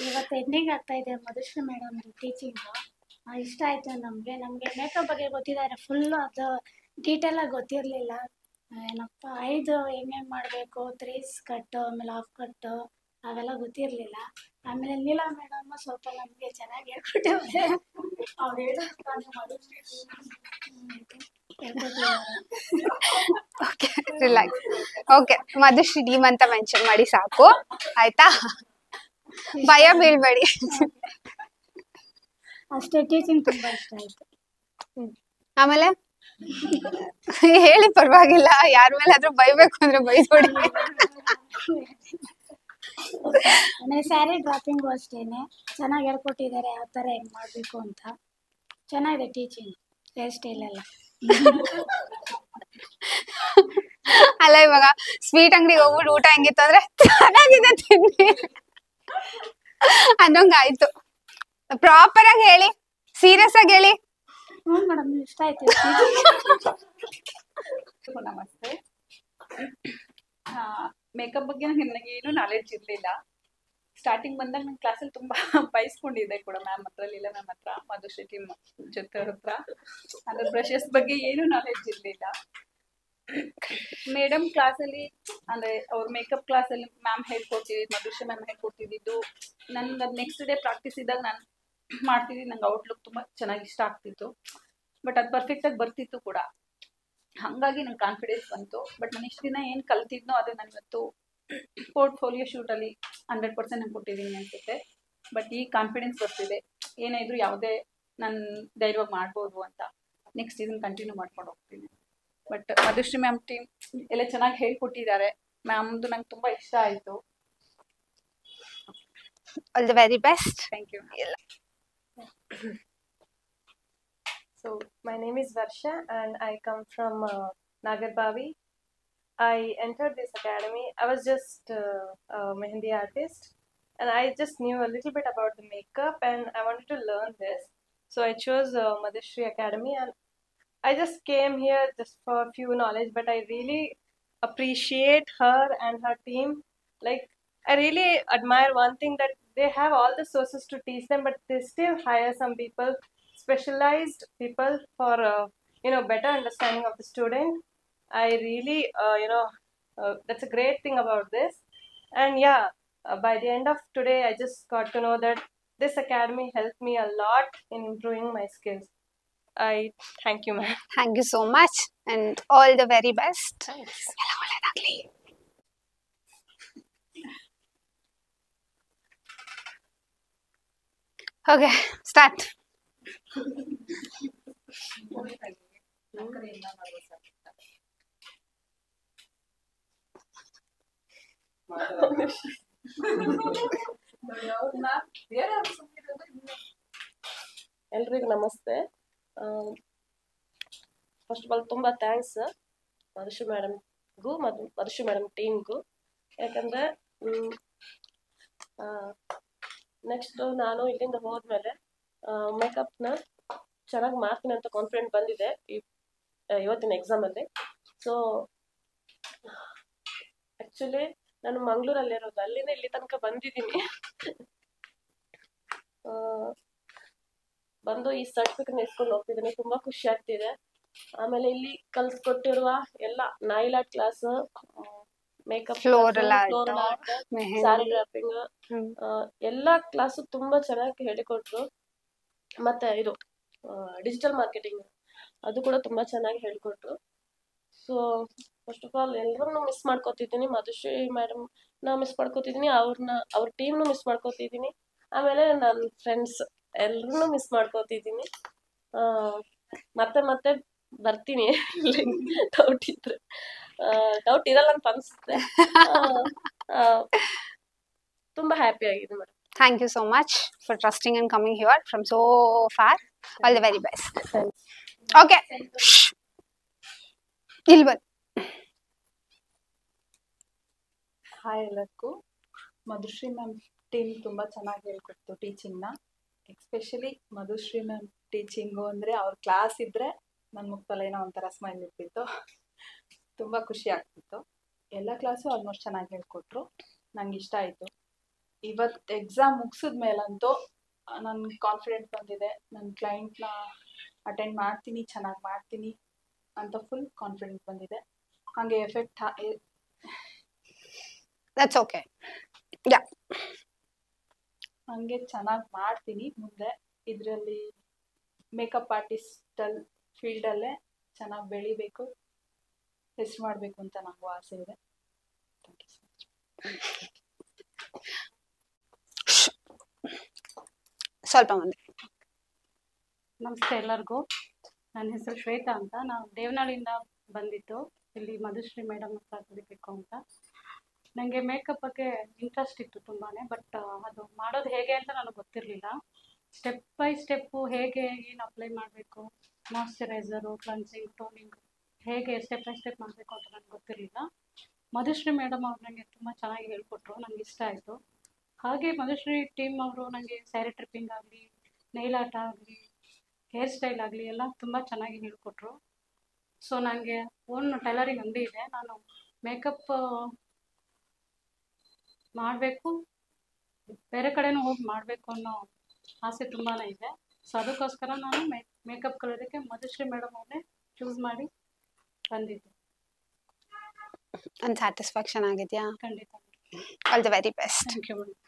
ಇವತ್ತು ಎಂಡಿಂಗ್ ಆಗ್ತಾ ಇದೆ ಮಧುಶ್ರೀ ಮೇಡಮ್ ಟೀಚಿಂಗ್ ಇಷ್ಟ ಆಯ್ತು ನಮಗೆ ಮೇಕಪ್ ಬಗ್ಗೆ ಗೊತ್ತಿದ್ದಾರೆ ಫುಲ್ ಅದು ಡೀಟೇಲ್ ಆಗಿ ಗೊತ್ತಿರಲಿಲ್ಲ ಏನಪ್ಪ 5 ಹೆಂಗೆ ಮಾಡಬೇಕು 3 ಕಟ್ ಆಮೇಲೆ ಹಾಫ್ ಕಟ್ ಅವೆಲ್ಲ ಗೊತ್ತಿರಲಿಲ್ಲ ಆಮೇಲೆ ನೀಲಾ ಮೇಡಮ್ ಸ್ವಲ್ಪ ನಮಗೆ ಚೆನ್ನಾಗಿ ಹೇಳ್ಕೊಟ್ಟಿದ್ದಾರೆ okay relax. Okay Madhushree team ಅಂತ ಮೆನ್ಷನ್ ಮಾಡಿ ಸಾಕು ಆಯ್ತಾ, ಭಯ ಬೀಳ್ಬೇಡಿ. ಅಷ್ಟೇ ಟೀಚಿಂಗ್ ತುಂಬಾ ಇಷ್ಟ ಆಯ್ತು. ಆಮೇಲೆ ಹೇಳಿ ಪರವಾಗಿಲ್ಲ, ಯಾರ ಮೇಲೆ ಆದ್ರೂ ಬೈಬೇಕು ಅಂದ್ರೆ ಬೈದ್ಬಿಡಿ. ಸ್ಯಾರಿ ಡ್ರಾಪಿಂಗು ಅಷ್ಟೇನೆ ಚೆನ್ನಾಗಿ ಹೇಳ್ಕೊಟ್ಟಿದ್ದಾರೆ ಯಾವ ಥರ ಹೆಂಗೆ ಮಾಡಬೇಕು ಅಂತ. ಚೆನ್ನಾಗಿದೆ ಟೀಚಿಂಗ್, ಹೇರ್ ಸ್ಟೈಲ್ ಎಲ್ಲ. ಅಲ್ಲ ಇವಾಗ ಸ್ವೀಟ್ ಅಂಗಡಿಗೆ ಹೋಗ್ಬಿಟ್ಟು ಊಟ ಹೆಂಗಿತ್ತು ಅಂದ್ರೆ ಚೆನ್ನಾಗಿದೆ ತಿನ್ನಿ ಅನ್ನೋಂಗ ಆಯ್ತು. ಪ್ರಾಪರ್ ಆಗಿ ಹೇಳಿ, ಸೀರಿಯಸ್ ಆಗಿ ಹೇಳಿ. ಮೇಡಮ್ ಇಷ್ಟ ಆಯ್ತು. ನಮಸ್ತೆ. ಮೇಕಪ್ ಬಗ್ಗೆ ನನಗೆ ಏನು ನಾಲೆಡ್ಜ್ ಇರಲಿಲ್ಲ. ಸ್ಟಾರ್ಟಿಂಗ್ ಬಂದಾಗ ನನ್ನ ಕ್ಲಾಸಲ್ಲಿ ತುಂಬ ಬೈಸ್ಕೊಂಡಿದ್ದೆ ಕೂಡ ಮ್ಯಾಮ್ ಹತ್ರ, ಲೀಲಾ ಮ್ಯಾಮ್ ಹತ್ರ, ಮಧುಶ್ರೀ ಟೀಮ್ ಜೊತೆ ಅವ್ರ ಹತ್ರ. ಅದ್ರ ಬ್ರಷಸ್ ಬಗ್ಗೆ ಏನು ನಾಲೆಡ್ಜ್ ಇರಲಿಲ್ಲ. ಮೇಡಮ್ ಕ್ಲಾಸಲ್ಲಿ ಅಂದರೆ ಅವ್ರ ಮೇಕಪ್ ಕ್ಲಾಸಲ್ಲಿ ಮ್ಯಾಮ್ ಹೇಳ್ಕೊಡ್ತಿದ್ದು, ಮಧುಶ್ರೀ ಮ್ಯಾಮ್ ಹೇಳ್ಕೊಡ್ತಿದ್ದು, ನನ್ಗೆ ಅದು ನೆಕ್ಸ್ಟ್ ಡೇ ಪ್ರಾಕ್ಟೀಸ್ ಇದ್ದಾಗ ನಾನು ಮಾಡ್ತಿದ್ದು ನಂಗೆ ಔಟ್ಲುಕ್ ತುಂಬ ಚೆನ್ನಾಗಿ ಇಷ್ಟ ಆಗ್ತಿತ್ತು. ಬಟ್ ಅದು ಪರ್ಫೆಕ್ಟಾಗಿ ಬರ್ತಿತ್ತು ಕೂಡ, ಹಾಗಾಗಿ ನಂಗೆ ಕಾನ್ಫಿಡೆನ್ಸ್ ಬಂತು. ಬಟ್ ನಾನು ಇಷ್ಟು ದಿನ ಏನು ಕಲ್ತಿದ್ನೋ ಅದು ನಾನು ಇವತ್ತು ಪೋರ್ಟ್ಫೋಲಿಯೋ ಶೂಟಲ್ಲಿ 100% ನಾನು ಕೊಟ್ಟಿದ್ದೀನಿ ಅನಿಸುತ್ತೆ. ಬಟ್ ಈ ಕಾನ್ಫಿಡೆನ್ಸ್ ಬರ್ತಿದೆ, ಏನೇ ಇದ್ರೂ ಯಾವುದೇ ನಾನು ಧೈರ್ಯವಾಗಿ ಮಾಡ್ಬೋದು ಅಂತ. ನೆಕ್ಸ್ಟ್ ಇದನ್ನು ಕಂಟಿನ್ಯೂ ಮಾಡ್ಕೊಂಡು ಹೋಗ್ತೀನಿ. ಬಟ್ ಮಧುಶ್ರೀ ಮ್ಯಾಮ್ ಟೀಮ್ ಎಲ್ಲ ಚೆನ್ನಾಗಿ ಹೇಳ್ಕೊಟ್ಟಿದ್ದಾರೆ. ಮ್ಯಾಮ್ದು ನಂಗೆ ತುಂಬ ಇಷ್ಟ ಆಯಿತು. All the very best. Thank you. So my name is Varsha and I come from Nagarbavi. I entered this academy. I was just a mehendi artist and I just knew a little bit about the makeup and I wanted to learn this. So I chose Madhushri Academy and I just came here just for a few knowledge, but I really appreciate her and her team. Like, I really admire one thing, that they have all the sources to teach them, but they still hire some people, specialized people, for better understanding of the student. I really that's a great thing about this. And yeah, by the end of today I just got to know that this academy helped me a lot in improving my skills. I thank you, ma'am. Thank you so much and all the very best. Thanks. ಎಲ್ಲ ಒಳ್ಳೆದಾಗ್ಲಿ. Okay, start. ಎಲ್ರಿಗೂ ನಮಸ್ತೆ. First of all ತುಂಬ thanks Madhushree ಮೇಡಮ್ಗೂ ಮತ್ತು Madhushree madam ಟೀಮ್ಗೂ. ಯಾಕಂದರೆ next ನಾನು ಇಲ್ಲಿಂದ ಹೋದ್ಮೇಲೆ ಮೇಕಪ್ನ ಚೆನ್ನಾಗಿ ಮಾಡ್ತೀನಿ ಅಂತ ಕಾನ್ಫಿಡೆಂಟ್ ಬಂದಿದೆ ಇವತ್ತಿನ ಎಕ್ಸಾಮಲ್ಲಿ. ಸೊ ಆ್ಯಕ್ಚುಲಿ ನಾನು ಮಂಗಳೂರಲ್ಲಿರೋದು, ಅಲ್ಲಿಂದ ಇಲ್ಲಿ ತನಕ ಬಂದಿದ್ದೀನಿ. ಬಂದು ಈ ಸರ್ಟಿಫಿಕೇಟ್ ಇಸ್ಕೊಂಡು ಹೋಗ್ತಿದ್ದೀನಿ, ತುಂಬ ಖುಷಿ ಆಗ್ತಿದೆ. ಆಮೇಲೆ ಇಲ್ಲಿ ಕಲ್ಸ್ಕೊಟ್ಟಿರುವ ಎಲ್ಲ Nile art class, makeup, floral art, sari dropping ಎಲ್ಲ ಕ್ಲಾಸು ತುಂಬ ಚೆನ್ನಾಗಿ ಹೇಳಿಕೊಟ್ರು. ಮತ್ತೆ ಇದು ಡಿಜಿಟಲ್ ಮಾರ್ಕೆಟಿಂಗ್ ಅದು ಕೂಡ ತುಂಬ ಚೆನ್ನಾಗಿ ಹೇಳಿಕೊಟ್ರು. ಸೊ ಫಸ್ಟ್ ಆಫ್ ಆಲ್ ಎಲ್ಲರನ್ನೂ ಮಿಸ್ ಮಾಡ್ಕೋತಿದ್ದೀನಿ. ಮಧುಶ್ರೀ ಮೇಡಮ್ ಮಿಸ್ ಮಾಡ್ಕೋತಿದ್ದೀನಿ, ಅವ್ರ ಟೀಮ್ನು ಮಿಸ್ ಮಾಡ್ಕೋತಿದ್ದೀನಿ. ಆಮೇಲೆ ನನ್ನ ಫ್ರೆಂಡ್ಸ್ ಎಲ್ಲರನ್ನೂ ಮಿಸ್ ಮಾಡ್ಕೋತಿದ್ದೀನಿ. ಮತ್ತೆ ಬರ್ತೀನಿ ಡೌಟ್ ಇದ್ರೆ. ಡೌಟ್ ಇರಲ್ಲ ಅಂತ ಅನ್ಸುತ್ತೆ. ತುಂಬ ಹ್ಯಾಪಿ ಆಗಿದೆ madam. Thank you so much for trusting and coming here from so far. All the very best. Okay. ಇಲ್ಲಿ ಬನ್ನಿ. ಹಾಯ್ ಎಲ್ಲರಿಗೂ. ಮಧುಶ್ರೀ ಮ್ಯಾಮ್ ಟೀಮ್ ತುಂಬ ಚೆನ್ನಾಗಿ ಹೇಳ್ಕೊಡ್ತು ಟೀಚಿಂಗ್ನ. ಎಸ್ಪೆಷಲಿ ಮಧುಶ್ರೀ ಮ್ಯಾಮ್ ಟೀಚಿಂಗು ಅಂದರೆ ಅವ್ರ ಕ್ಲಾಸ್ ಇದ್ದರೆ ನನ್ನ ಮುಖದಲ್ಲಿ ಏನೋ ಒಂಥರ ಸ್ಮೈಲ್ ಇರ್ತಿತ್ತು. ತುಂಬ ಖುಷಿ ಆಗ್ತಿತ್ತು. ಎಲ್ಲ ಕ್ಲಾಸು ಆಲ್ಮೋಸ್ಟ್ ಚೆನ್ನಾಗಿ ಹೇಳ್ಕೊಟ್ರು, ನಂಗೆ ಇಷ್ಟ ಆಯಿತು. ಇವತ್ತು ಎಕ್ಸಾಮ್ ಮುಗಿಸಿದ ಮೇಲಂತೂ ನನ್ಗೆ ಕಾನ್ಫಿಡೆಂಟ್ ಬಂದಿದೆ, ನನ್ನ ಕ್ಲೈಂಟ್ನ ಅಟೆಂಡ್ ಮಾಡ್ತೀನಿ, ಚೆನ್ನಾಗಿ ಮಾಡ್ತೀನಿ ಅಂತ ಫುಲ್ ಕಾನ್ಫಿಡೆಂಟ್ ಬಂದಿದೆ. ಹಾಗೆ ಎಫೆಕ್ಟ್ ದಟ್ಸ್ ಓಕೆ. ಯಾ, ಹಾಗೆ ಚೆನ್ನಾಗಿ ಮಾಡ್ತೀನಿ ಮುಂದೆ. ಇದರಲ್ಲಿ ಮೇಕಪ್ ಆರ್ಟಿಸ್ಟಲ್ ಫೀಲ್ಡಲ್ಲೇ ಚೆನ್ನಾಗಿ ಬೆಳಿಬೇಕು, ಹೆಸರು ಮಾಡಬೇಕು ಅಂತ ನನಗೂ ಆಸೆ ಇದೆ. Thank you so much. ಸ್ವಲ್ಪ ಮುಂದೆ. ನಮಸ್ತೆ ಎಲ್ಲರಿಗೂ. ನನ್ನ ಹೆಸರು ಶ್ವೇತಾ ಅಂತ. ನಾವು ದೇವನಹಳ್ಳಿಯಿಂದ ಬಂದಿದ್ದು ಇಲ್ಲಿ ಮಧುಶ್ರೀ ಮೇಡಮ್ ಹತ್ರ ಕಲಿಬೇಕು ಅಂತ. ನನಗೆ ಮೇಕಪ್ ಬಗ್ಗೆ ಇಂಟ್ರೆಸ್ಟ್ ಇತ್ತು ತುಂಬಾ, ಬಟ್ ಅದು ಮಾಡೋದು ಹೇಗೆ ಅಂತ ನನಗೆ ಗೊತ್ತಿರಲಿಲ್ಲ. ಸ್ಟೆಪ್ ಬೈ ಸ್ಟೆಪ್ಪು ಹೇಗೆ ಏನು ಅಪ್ಲೈ ಮಾಡಬೇಕು, ಮಾಯ್ಶ್ಚರೈಸರು, ಕ್ಲನ್ಸಿಂಗ್, ಟೋನಿಂಗ್ ಹೇಗೆ ಸ್ಟೆಪ್ ಬೈ ಸ್ಟೆಪ್ ಮಾಡಬೇಕು ಅಂತ ನನಗೆ ಗೊತ್ತಿರಲಿಲ್ಲ. ಮಧುಶ್ರೀ ಮೇಡಮ್ ಅವ್ರು ನನಗೆ ತುಂಬ ಚೆನ್ನಾಗಿ ಹೇಳ್ಕೊಟ್ರು, ನನಗೆ ಇಷ್ಟ ಆಯಿತು. ಹಾಗೆ ಮಧುಶ್ರೀ ಟೀಮ್ ಅವರು ನನಗೆ ಸ್ಯಾರಿ ಟ್ರಿಪ್ಪಿಂಗ್ ಆಗಲಿ, ನೈಲ್ ಆರ್ಟ್ ಆಗಲಿ, ಹೇರ್ ಸ್ಟೈಲ್ ಆಗಲಿ ಎಲ್ಲ ತುಂಬ ಚೆನ್ನಾಗಿ ಹೇಳ್ಕೊಟ್ರು. ಸೊ ನನಗೆ ಓನ್ ಟೈಲರಿಂಗ್ ಅಂಗಡಿ ಇದೆ. ನಾನು ಮೇಕಪ್ ಮಾಡಬೇಕು, ಬೇರೆ ಕಡೆನೂ ಹೋಗಿ ಮಾಡಬೇಕು ಅನ್ನೋ ಆಸೆ ತುಂಬಾ ಇದೆ. ಸೊ ಅದಕ್ಕೋಸ್ಕರ ನಾನು ಮೇಕಪ್ ಕಲಿಯೋದಕ್ಕೆ ಮಧುಶ್ರೀ ಮೇಡಮ್ ಅವ್ರನ್ನೇ ಚೂಸ್ ಮಾಡಿ ಬಂದಿದ್ದೆ. ಒಂದು ಸ್ಯಾಟಿಸ್ಫ್ಯಾಕ್ಷನ್ ಆಗಿದೆಯಾ? ಖಂಡಿತ. All the very best. Thank you madam.